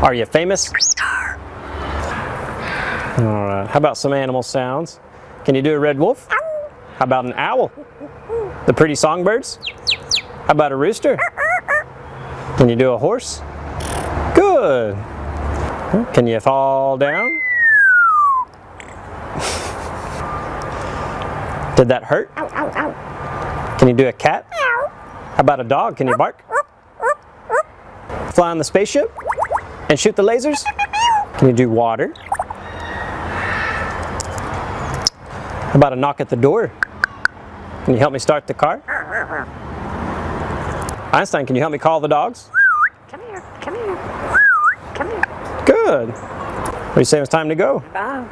Are you famous? All right. How about some animal sounds? Can you do a red wolf? How about an owl? The pretty songbirds? How about a rooster? Can you do a horse? Good. Can you fall down? Did that hurt? Can you do a cat? How about a dog? Can you bark? Fly on the spaceship? And shoot the lasers? Can you do water? How about a knock at the door? Can you help me start the car? Einstein, can you help me call the dogs? Come here, come here, come here. Good. What do you say it's time to go? Bye.